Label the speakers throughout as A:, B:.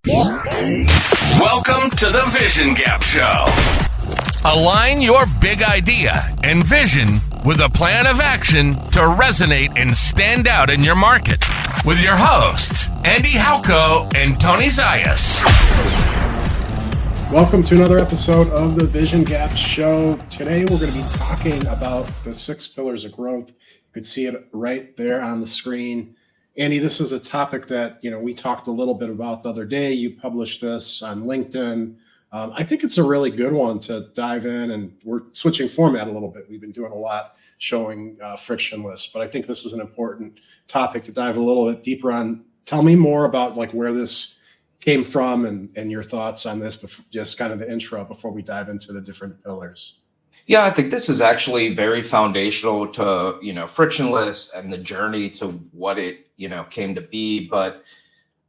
A: Welcome to the Vision Gap Show. Align your big idea and vision with a plan of action to resonate and stand out in your market. With your hosts, Andy Halko and Tony Zayas.
B: Welcome to another episode of the Vision Gap Show. Today we're going to be talking about the 6 pillars of growth. You can see it right there on the screen. Andy, this is a topic that, we talked a little bit about the other day. You published this on LinkedIn. I think it's a really good one to dive in, and we're switching format a little bit. We've been doing a lot showing frictionless, but I think this is an important topic to dive a little bit deeper on. Tell me more about where this came from and your thoughts on this, just kind of the intro before we dive into the different pillars.
C: Yeah, I think this is actually very foundational to, frictionless and the journey to what it, came to be. But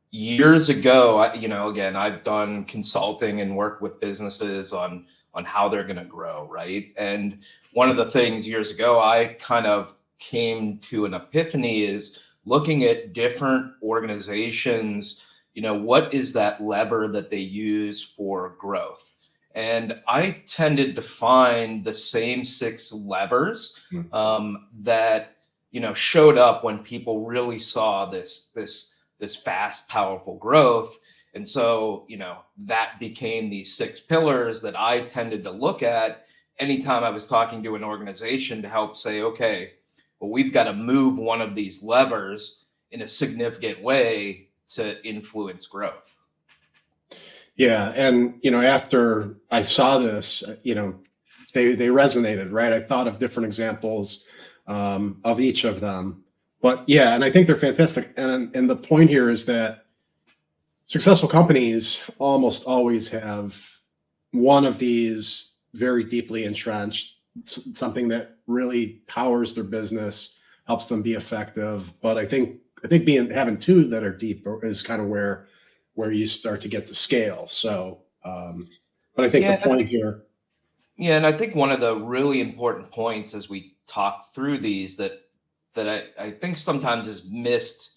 C: years ago, again, I've done consulting and worked with businesses on how they're going to grow, right? And one of the things years ago I kind of came to an epiphany is looking at different organizations, what is that lever that they use for growth? And I tended to find the same 6 levers that, showed up when people really saw this fast, powerful growth. And so, that became these 6 pillars that I tended to look at anytime I was talking to an organization to help say, okay, well, we've got to move one of these levers in a significant way to influence growth.
B: Yeah. And, after I saw this, they resonated, right? I thought of different examples of each of them. But yeah, and I think they're fantastic. And the point here is that successful companies almost always have one of these very deeply entrenched, something that really powers their business, helps them be effective. But I think having 2 that are deep is kind of where you start to get the scale. So, but I think the point here.
C: Yeah. And I think one of the really important points as we talk through these that I think sometimes is missed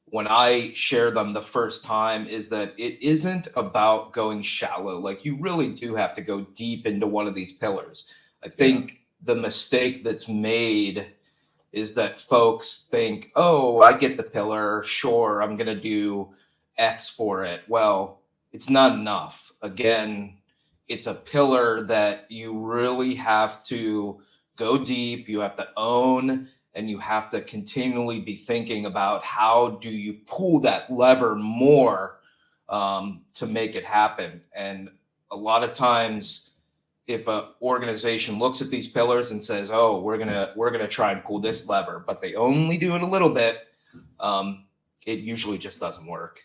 C: when I share them the first time is that it isn't about going shallow. Like, you really do have to go deep into one of these pillars. I think the mistake that's made is that folks think, oh, I get the pillar. Sure, I'm going to do X for it. Well, it's not enough. Again, it's a pillar that you really have to go deep. You have to own, and you have to continually be thinking about how do you pull that lever more to make it happen. And a lot of times, if an organization looks at these pillars and says, "Oh, we're gonna try and pull this lever," but they only do it a little bit, it usually just doesn't work.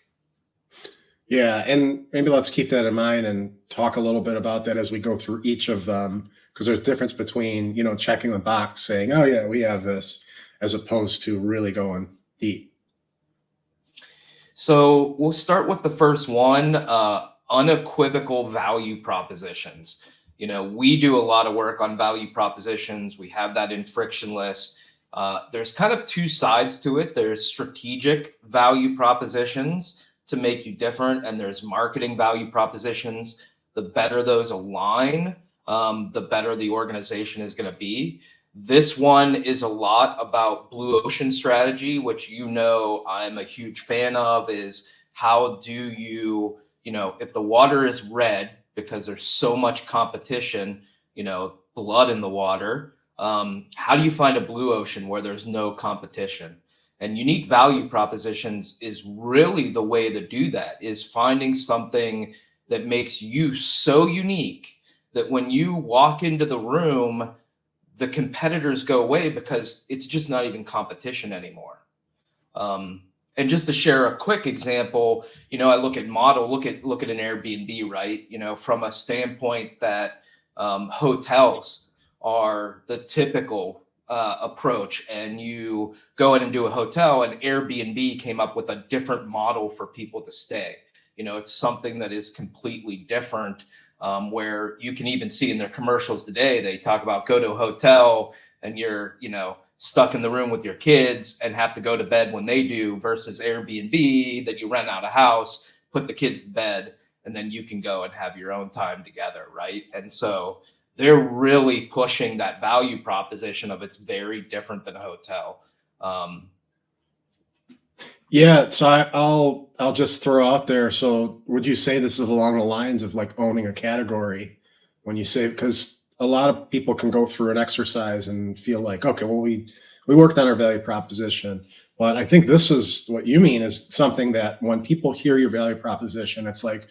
B: Yeah, and maybe let's keep that in mind and talk a little bit about that as we go through each of them, because there's a difference between, checking the box saying, oh yeah, we have this, as opposed to really going deep.
C: So we'll start with the first one, unequivocal value propositions. We do a lot of work on value propositions. We have that in frictionless. There's kind of 2 sides to it. There's strategic value propositions to make you different, and there's marketing value propositions. The better those align, the better the organization is going to be. This one is a lot about blue ocean strategy, which I'm a huge fan of, is how do you, if the water is red because there's so much competition, blood in the water, how do you find a blue ocean where there's no competition? And unique value propositions is really the way to do that, is finding something that makes you so unique that when you walk into the room, the competitors go away because it's just not even competition anymore. And just to share a quick example, I look at an Airbnb, right? From a standpoint that hotels are the typical approach, and you go in and do a hotel, and Airbnb came up with a different model for people to stay. It's something that is completely different, where you can even see in their commercials today, they talk about go to a hotel and you're, stuck in the room with your kids and have to go to bed when they do, versus Airbnb that you rent out a house, put the kids to bed, and then you can go and have your own time together, right? And so they're really pushing that value proposition of it's very different than a hotel.
B: Yeah, so I'll just throw out there. So would you say this is along the lines of like owning a category when you say, because a lot of people can go through an exercise and feel like, okay, well, we worked on our value proposition, but I think this is what you mean is something that when people hear your value proposition, it's like,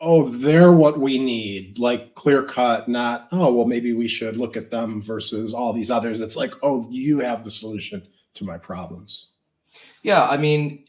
B: oh, they're what we need, like clear cut, not, oh, well, maybe we should look at them versus all these others. It's like, oh, you have the solution to my problems.
C: Yeah, I mean,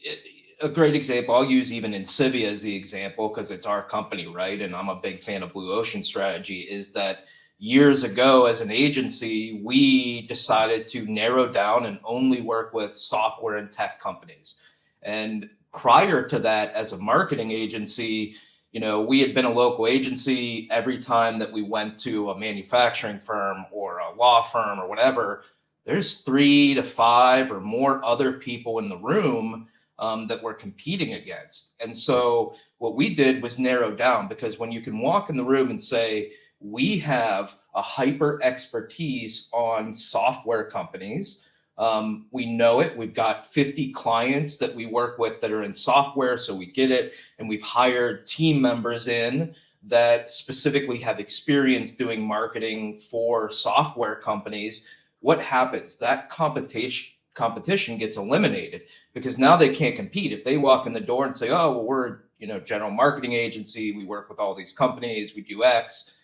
C: a great example, I'll use even Incivia as the example because it's our company, right? And I'm a big fan of Blue Ocean strategy, is that years ago as an agency, we decided to narrow down and only work with software and tech companies. And prior to that, as a marketing agency, we had been a local agency. Every time that we went to a manufacturing firm or a law firm or whatever, there's 3 to 5 or more other people in the room that we're competing against. And so what we did was narrow down, because when you can walk in the room and say, we have a hyper expertise on software companies, we know it. We've got 50 clients that we work with that are in software, so we get it. And we've hired team members in that specifically have experience doing marketing for software companies. What happens? That competition gets eliminated, because now they can't compete. If they walk in the door and say, oh, well, we're general marketing agency, we work with all these companies, we do X,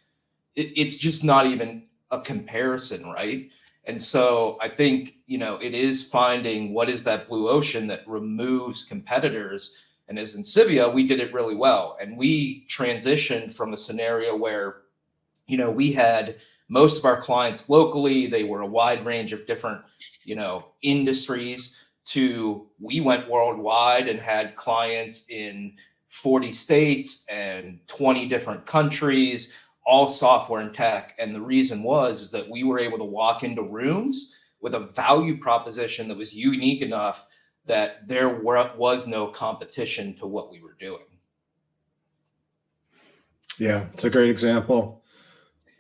C: it's just not even a comparison, right? And so I think, it is finding what is that blue ocean that removes competitors. And as Incivia, we did it really well. And we transitioned from a scenario where, we had most of our clients locally, they were a wide range of different, industries, to we went worldwide and had clients in 40 states and 20 different countries, all software and tech. And the reason is that we were able to walk into rooms with a value proposition that was unique enough that there was no competition to what we were doing.
B: Yeah, it's a great example.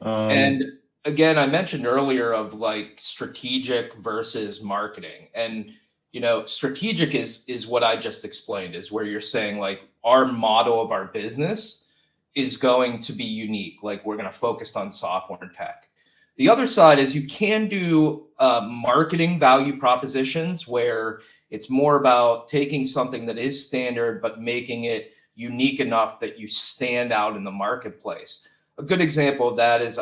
C: And again, I mentioned earlier of like strategic versus marketing. And, strategic is what I just explained, is where you're saying like our model of our business is going to be unique. Like we're going to focus on software and tech. The other side is you can do marketing value propositions where it's more about taking something that is standard, but making it unique enough that you stand out in the marketplace. A good example of that is,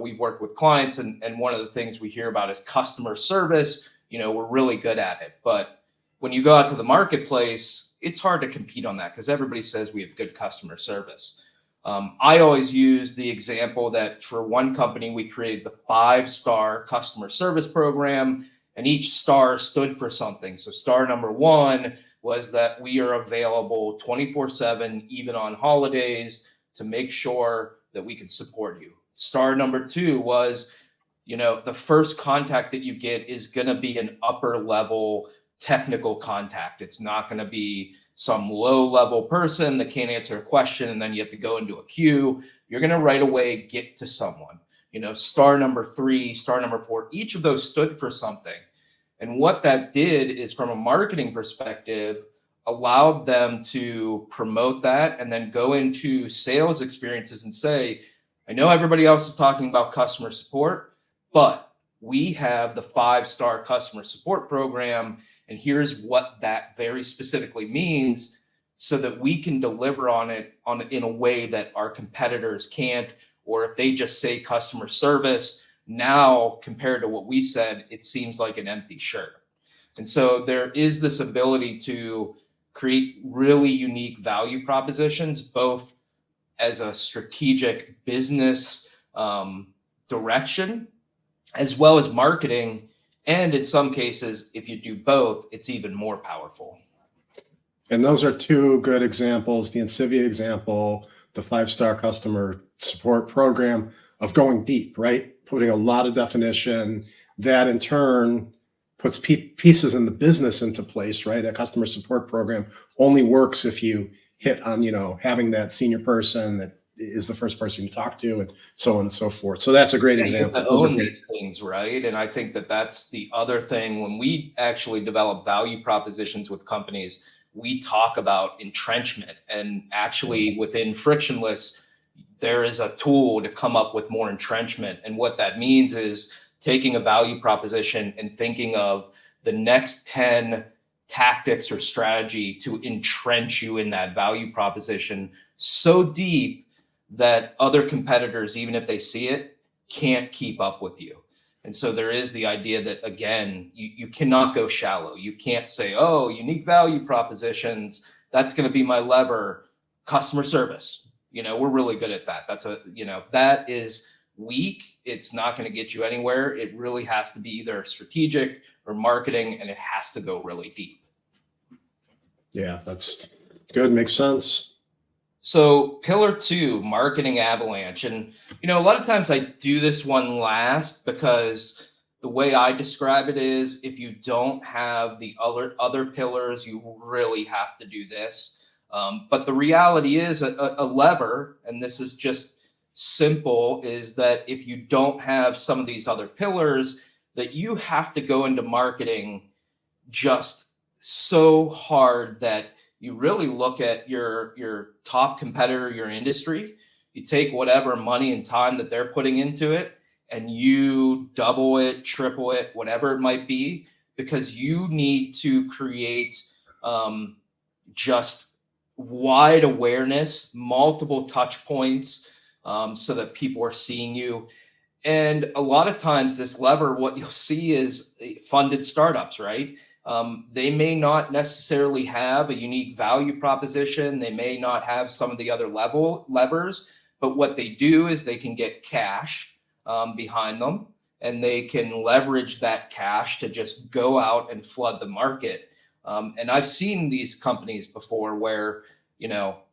C: we've worked with clients and one of the things we hear about is customer service. We're really good at it. But when you go out to the marketplace, it's hard to compete on that because everybody says we have good customer service. I always use the example that for one company, we created the 5-star customer service program, and each star stood for something. So star number 1 was that we are available 24/7, even on holidays, to make sure that we can support you. Star number 2 was, the first contact that you get is going to be an upper level technical contact. It's not going to be some low level person that can't answer a question and then you have to go into a queue. You're going to right away get to someone. Star number 3, star number 4, each of those stood for something. And what that did is, from a marketing perspective, allowed them to promote that and then go into sales experiences and say, I know everybody else is talking about customer support, but we have the 5-star customer support program. And here's what that very specifically means, so that we can deliver on it in a way that our competitors can't. Or if they just say customer service, now compared to what we said, it seems like an empty shirt. And so there is this ability to create really unique value propositions, both as a strategic business direction, as well as marketing. And in some cases, if you do both, it's even more powerful.
B: And those are 2 good examples, the Incivia example, the 5-star customer support program, of going deep, right? Putting a lot of definition that in turn puts pieces in the business into place, right? That customer support program only works if you hit on, having that senior person that is the first person you talk to, and so on and so forth. So that's a great example.
C: You have to own these things, right? And I think that that's the other thing. When we actually develop value propositions with companies, we talk about entrenchment, and actually within frictionless, there is a tool to come up with more entrenchment. And what that means is taking a value proposition and thinking of the next 10 tactics or strategy to entrench you in that value proposition so deep that other competitors, even if they see it, can't keep up with you. And so there is the idea that, again, you cannot go shallow. You can't say, oh, unique value propositions, that's going to be my lever. Customer service, we're really good at that. That is weak. It's not going to get you anywhere. It really has to be either strategic or marketing, and it has to go really deep.
B: Yeah, that's good. Makes sense.
C: So pillar 2, marketing avalanche. And, a lot of times I do this one last because the way I describe it is if you don't have the other pillars, you really have to do this. But the reality is a lever, and this is just simple, is that if you don't have some of these other pillars, that you have to go into marketing just so hard that you really look at your top competitor, your industry, you take whatever money and time that they're putting into it, and you double it, triple it, whatever it might be, because you need to create just wide awareness, multiple touch points, so that people are seeing you. And a lot of times this lever, what you'll see is funded startups, right? They may not necessarily have a unique value proposition. They may not have some of the other levers, but what they do is they can get cash behind them, and they can leverage that cash to just go out and flood the market. And I've seen these companies before where,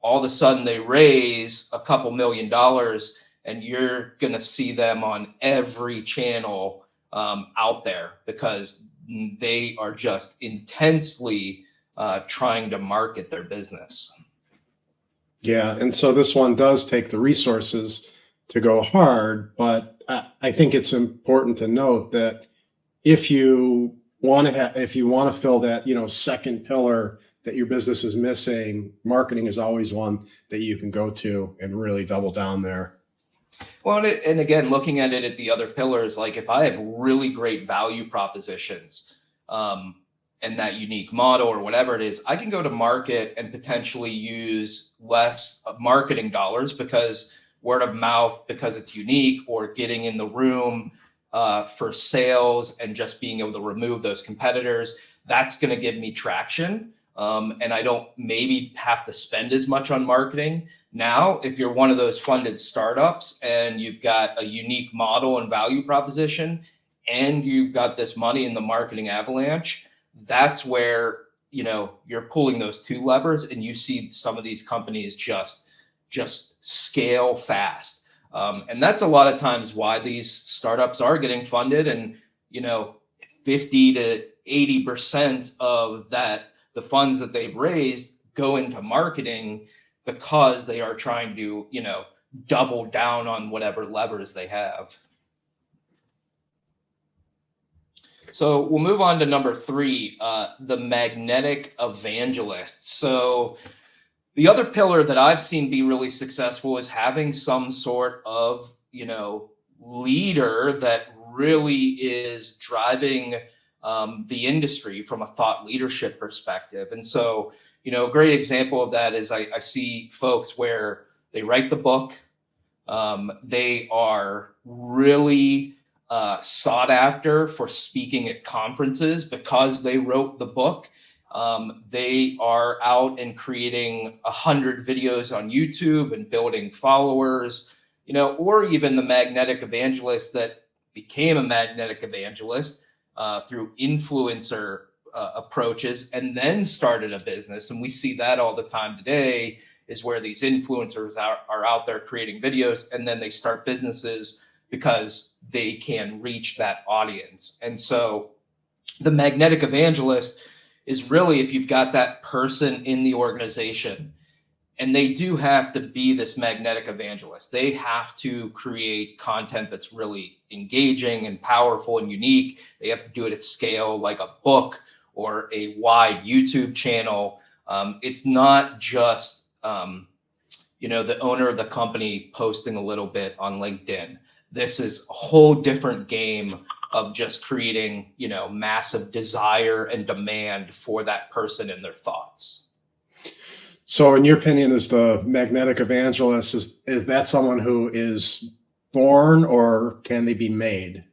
C: all of a sudden they raise a couple $1 million, and you're going to see them on every channel out there because they are just intensely trying to market their business.
B: Yeah. And so this one does take the resources to go hard, but I think it's important to note that if you want to fill that, second pillar that your business is missing, marketing is always one that you can go to and really double down there.
C: Well, and again, looking at it at the other pillars, like if I have really great value propositions and that unique model or whatever it is, I can go to market and potentially use less marketing dollars because word of mouth, because it's unique, or getting in the room for sales and just being able to remove those competitors, that's going to give me traction. And I don't maybe have to spend as much on marketing. Now, if you're one of those funded startups and you've got a unique model and value proposition, and you've got this money in the marketing avalanche, that's where, you're pulling those two levers, and you see some of these companies just scale fast. And that's a lot of times why these startups are getting funded, and, 50 to 80% of the funds that they've raised go into marketing because they are trying to, double down on whatever levers they have. So we'll move on to number 3, the magnetic evangelist. So the other pillar that I've seen be really successful is having some sort of, leader that really is driving the industry from a thought leadership perspective. And so, a great example of that is I see folks where they write the book. They are really sought after for speaking at conferences because they wrote the book. They are out and creating 100 videos on YouTube and building followers, or even the magnetic evangelist that became a magnetic evangelist through influencer approaches and then started a business. And we see that all the time today, is where these influencers are out there creating videos, and then they start businesses because they can reach that audience. And so The magnetic evangelist is really if you've got that person in the organization, and they do have to be this magnetic evangelist. They have to create content that's really engaging and powerful and unique. They have to do it at scale, like a book or a wide YouTube channel. It's not just, the owner of the company posting a little bit on LinkedIn. This is a whole different game of just creating, massive desire and demand for that person and their thoughts.
B: So in your opinion, is the magnetic evangelist, is that someone who is born, or can they be made?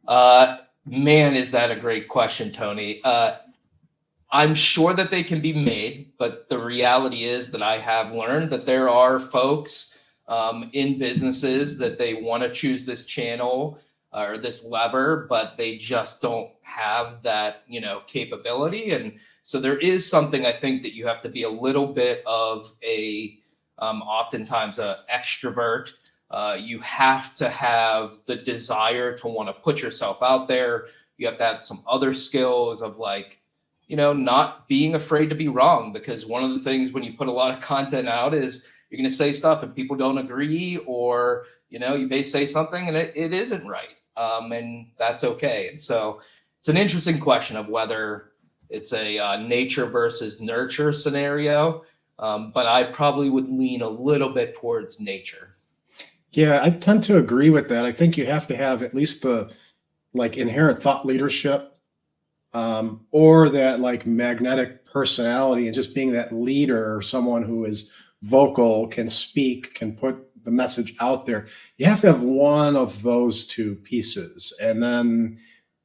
C: Man, is that a great question, Tony. I'm sure that they can be made, but the reality is that I have learned that there are folks in businesses that they want to choose this channel or this lever, but they just don't have that, capability. And so there is something, I think, that you have to be a little bit of oftentimes a extrovert. You have to have the desire to want to put yourself out there. You have to have some other skills of not being afraid to be wrong, because one of the things when you put a lot of content out is you're going to say stuff and people don't agree, or, you may say something and it isn't right. And that's okay. And so it's an interesting question of whether it's a nature versus nurture scenario. But I probably would lean a little bit towards nature.
B: Yeah, I tend to agree with that. I think you have to have at least the inherent thought leadership, or that magnetic personality, and just being that leader, or someone who is vocal, can speak, can put the message out there. You have to have one of those two pieces, and then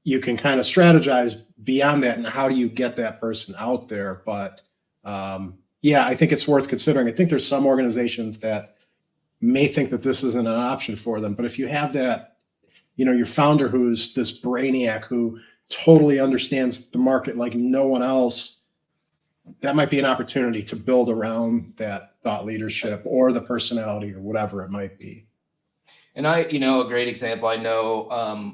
B: you can kind of strategize beyond that. And how do you get that person out there? But yeah, I think it's worth considering. I think there's some organizations that may think that this isn't an option for them, but if you have that, your founder who's this brainiac who totally understands the market like no one else, that might be an opportunity to build around that thought leadership or the personality or whatever it might be.
C: And a great example, I know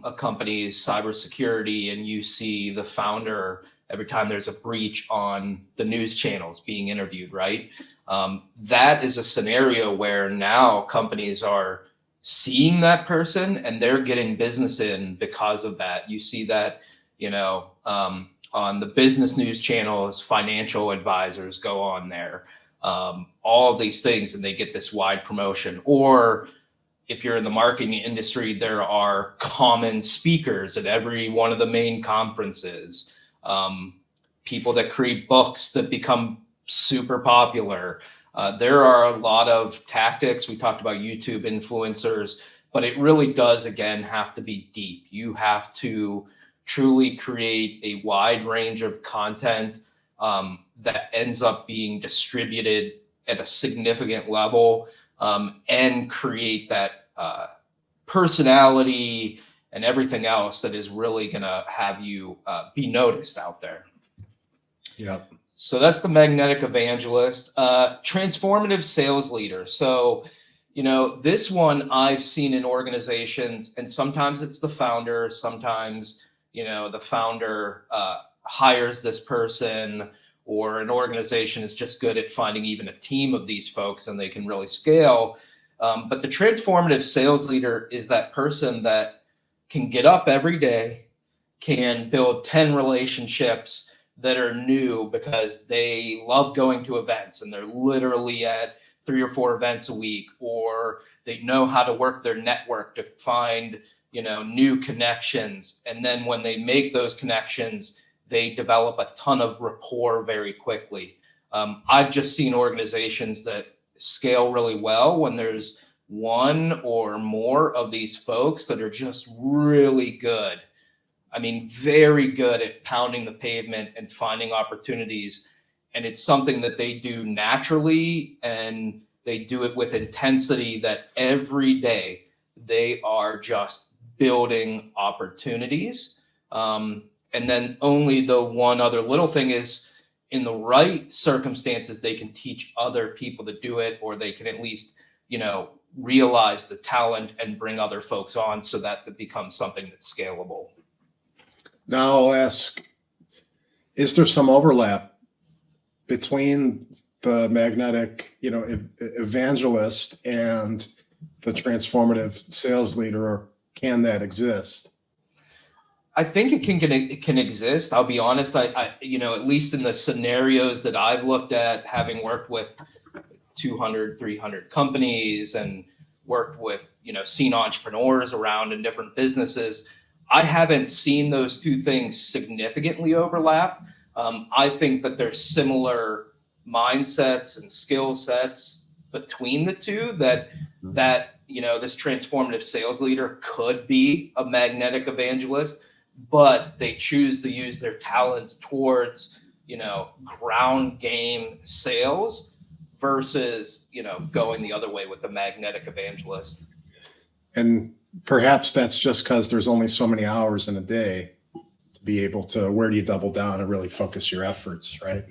C: a company's cybersecurity, and you see the founder every time there's a breach on the news channels being interviewed, right? That is a scenario where now companies are seeing that person and they're getting business in because of that. You see that, on the business news channels, financial advisors go on there, all of these things, and they get this wide promotion. Or if you're in the marketing industry, there are common speakers at every one of the main conferences, people that create books that become super popular. There are a lot of tactics. We talked about YouTube influencers, but it really does, again, have to be deep. You have to truly create a wide range of content that ends up being distributed at a significant level, and create that personality and everything else that is really going to have you be noticed out there.
B: Yeah.
C: So that's the magnetic evangelist. Transformative sales leader. So, this one I've seen in organizations, and sometimes it's the founder, sometimes, the founder hires this person, or an organization is just good at finding even a team of these folks and they can really scale. But the transformative sales leader is that person that can get up every day, can build 10 relationships that are new because they love going to events and they're literally at 3 or 4 events a week, or they know how to work their network to find, new connections. And then when they make those connections, they develop a ton of rapport very quickly. I've just seen organizations that scale really well when there's one or more of these folks that are just really good. I mean, very good at pounding the pavement and finding opportunities. And it's something that they do naturally, and they do it with intensity, that every day they are just building opportunities. And then only the one other little thing is, in the right circumstances, they can teach other people to do it, or they can at least, realize the talent and bring other folks on so that it becomes something that's scalable.
B: Now I'll ask, is there some overlap between the magnetic, evangelist and the transformative sales leader, or can that exist?
C: I think it can exist. I'll be honest. I at least in the scenarios that I've looked at, having worked with 200, 300 companies and worked with, seen entrepreneurs around in different businesses, I haven't seen those two things significantly overlap. I think that there's similar mindsets and skill sets between the two that this transformative sales leader could be a magnetic evangelist, but they choose to use their talents towards, ground game sales versus, going the other way with the magnetic evangelist.
B: And perhaps that's just because there's only so many hours in a day to be able to, where do you double down and really focus your efforts, right?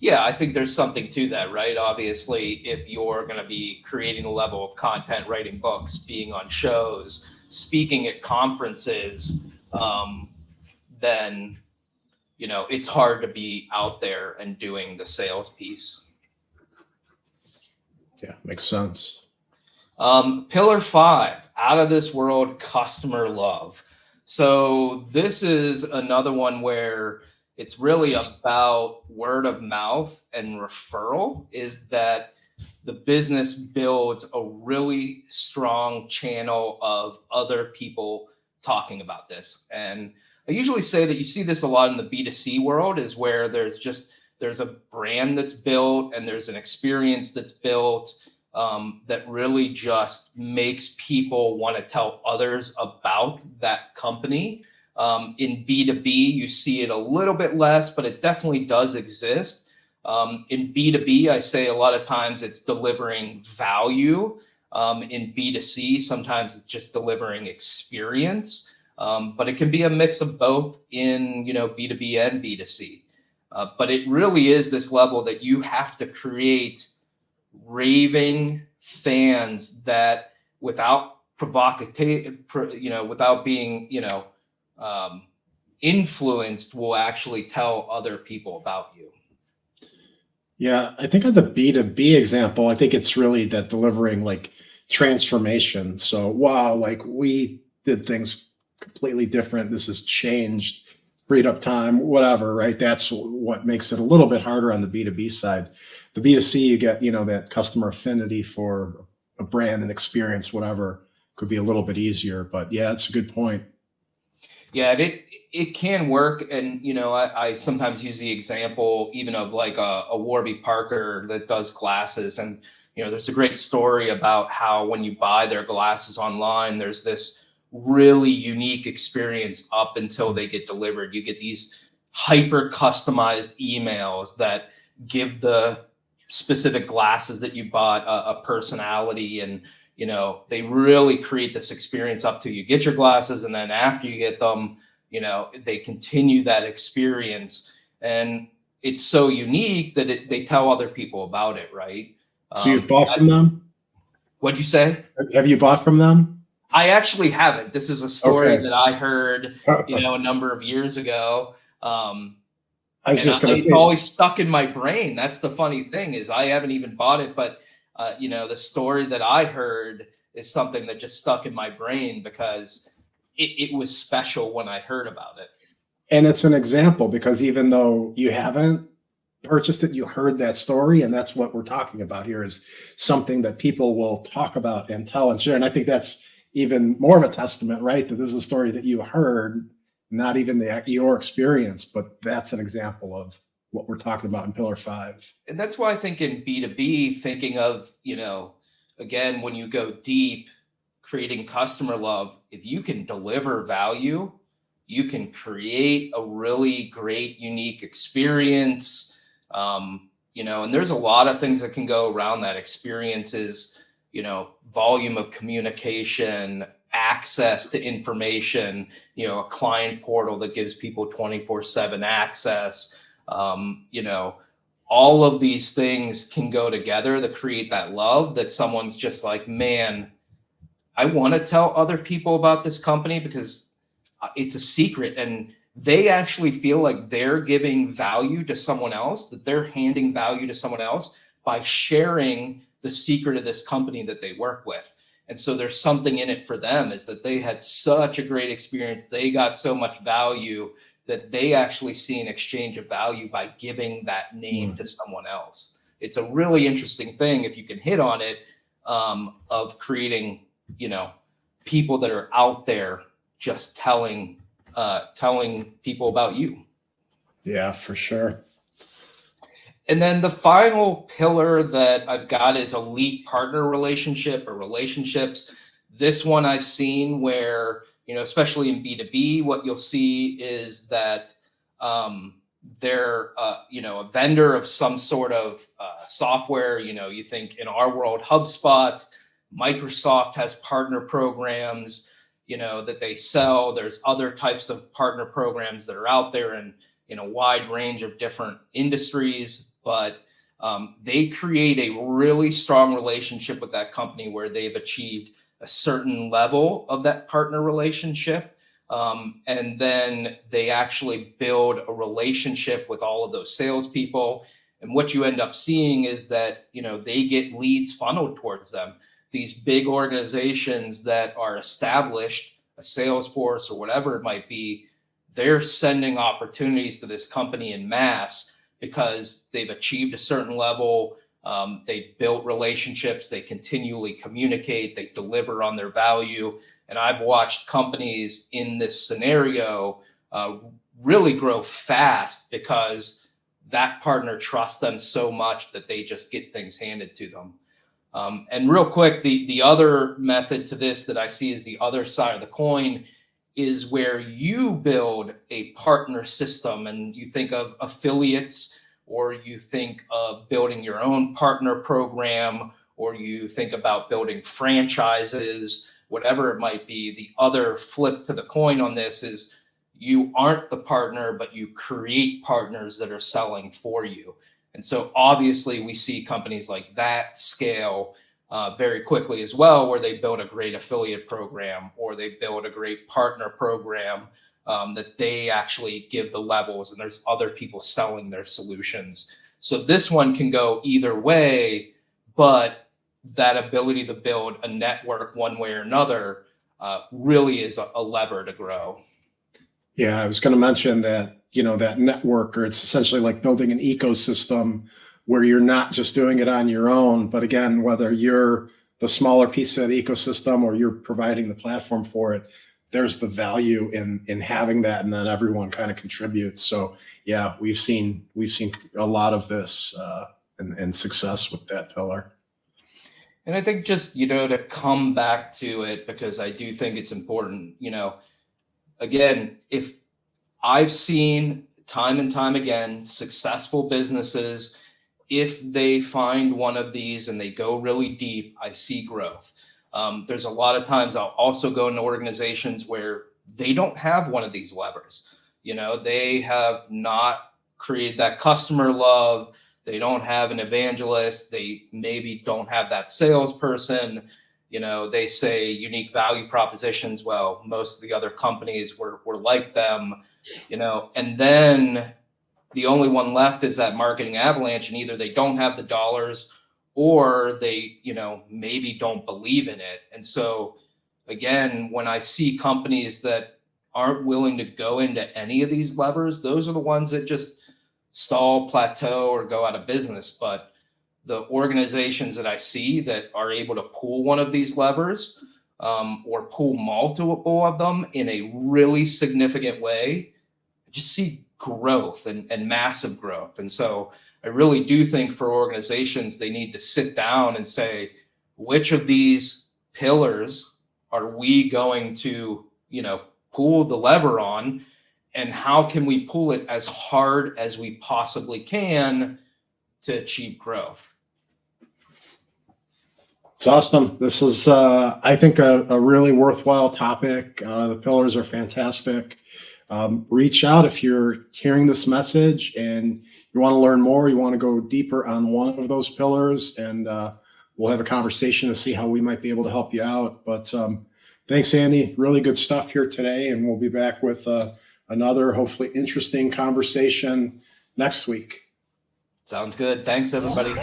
C: Yeah, I think there's something to that, right? Obviously, if you're going to be creating a level of content, writing books, being on shows, speaking at conferences, then, it's hard to be out there and doing the sales piece.
B: Yeah, makes sense.
C: Pillar 5, out of this world customer love. So this is another one where it's really about word of mouth and referral, is that the business builds a really strong channel of other people talking about this. And I usually say that you see this a lot in the B2C world, is where there's a brand that's built and there's an experience that's built that really just makes people want to tell others about that company. In B2B, you see it a little bit less, but it definitely does exist. In B2B, I say a lot of times it's delivering value. In B2C, sometimes it's just delivering experience. But it can be a mix of both in, B2B and B2C. But it really is this level that you have to create raving fans that, without without being, influenced, will actually tell other people about you.
B: Yeah, I think on the B2B example, I think it's really that delivering like transformation. So, wow, like we did things completely different. This has changed, freed up time, whatever, right? That's what makes it a little bit harder on the B2B side. The B2C, you get, that customer affinity for a brand and experience, whatever, could be a little bit easier. But yeah, that's a good point.
C: Yeah, it can work. And, I sometimes use the example even of like a Warby Parker that does glasses. And, there's a great story about how when you buy their glasses online, there's this really unique experience up until they get delivered. You get these hyper customized emails that give the specific glasses that you bought a personality, and they really create this experience up till you get your glasses, and then after you get them, they continue that experience, and it's so unique that they tell other people about it, right?
B: So you've bought from them?
C: What'd you say?
B: Have you bought from them?
C: I actually haven't. This is a story
B: Okay.
C: that I heard, a number of years ago.
B: I was just going to say,
C: it's always stuck in my brain. That's the funny thing, is I haven't even bought it, but the story that I heard is something that just stuck in my brain because it was special when I heard about it.
B: and it's an example because even though you haven't purchased it, you heard that story, and that's what we're talking about here, is something that people will talk about and tell and share. And I think that's even more of a testament, right? That this is a story that you heard, not even your experience, but that's an example of what we're talking about in Pillar 5.
C: And that's why I think in B2B, thinking of, again, when you go deep, creating customer love, if you can deliver value, you can create a really great, unique experience. And there's a lot of things that can go around that. Experiences, volume of communication, access to information, a client portal that gives people 24/7 access. All of these things can go together to create that love that someone's just like, man, I want to tell other people about this company because it's a secret and they actually feel like they're giving value to someone else, that they're handing value to someone else by sharing the secret of this company that they work with. And so there's something in it for them, is that they had such a great experience. They got so much value that they actually see an exchange of value by giving that name to someone else. It's a really interesting thing, if you can hit on it, of creating, people that are out there just telling people about you.
B: Yeah, for sure.
C: And then the final pillar that I've got is elite partner relationship or relationships. This one I've seen where, especially in B2B, what you'll see is that they're, a vendor of some sort of software. You think in our world, HubSpot, Microsoft has partner programs, that they sell. There's other types of partner programs that are out there in a wide range of different industries, but they create a really strong relationship with that company where they've achieved a certain level of that partner relationship. And then they actually build a relationship with all of those salespeople. And what you end up seeing is that, they get leads funneled towards them. These big organizations that are established, a Salesforce or whatever it might be, they're sending opportunities to this company in mass because they've achieved a certain level. They built relationships, they continually communicate, they deliver on their value. And I've watched companies in this scenario really grow fast because that partner trusts them so much that they just get things handed to them. And real quick, the other method to this that I see is the other side of the coin, is where you build a partner system, and you think of affiliates, or you think of building your own partner program, or you think about building franchises, whatever it might be. The other flip to the coin on this is you aren't the partner, but you create partners that are selling for you. And so obviously we see companies like that scale very quickly as well, where they build a great affiliate program or they build a great partner program that they actually give the levels, and there's other people selling their solutions. So this one can go either way, but that ability to build a network one way or another really is a lever to grow.
B: Yeah, I was going to mention that, that network, or it's essentially like building an ecosystem where you're not just doing it on your own, but again, whether you're the smaller piece of the ecosystem or you're providing the platform for it, there's the value in having that, and then everyone kind of contributes. So yeah, we've seen a lot of this and success with that pillar.
C: And I think just, to come back to it, because I do think it's important, again, if I've seen time and time again, successful businesses, if they find one of these and they go really deep, I see growth. There's a lot of times I'll also go into organizations where they don't have one of these levers. They have not created that customer love. They don't have an evangelist. They maybe don't have that salesperson. They say unique value propositions. Well, most of the other companies were like them, and then the only one left is that marketing avalanche, and either they don't have the dollars or they, maybe don't believe in it. And so again, when I see companies that aren't willing to go into any of these levers, those are the ones that just stall, plateau, or go out of business. But the organizations that I see that are able to pull one of these levers or pull multiple of them in a really significant way, I just see growth and massive growth. And so I really do think for organizations, they need to sit down and say, which of these pillars are we going to, pull the lever on, and how can we pull it as hard as we possibly can to achieve growth?
B: It's awesome. This is, I think, a really worthwhile topic. The pillars are fantastic. Reach out if you're hearing this message and you want to learn more, you want to go deeper on one of those pillars, and we'll have a conversation to see how we might be able to help you out. But thanks, Andy. Really good stuff here today, and we'll be back with another hopefully interesting conversation next week.
C: Sounds good. Thanks, everybody.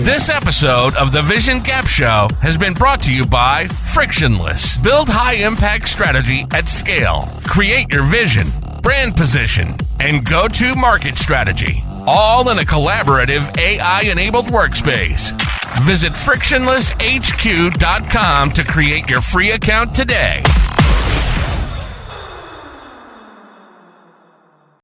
A: This episode of the Vision Gap Show has been brought to you by Frictionless. Build high-impact strategy at scale. Create your vision, brand position, and go-to-market strategy, all in a collaborative AI-enabled workspace. Visit frictionlesshq.com to create your free account today.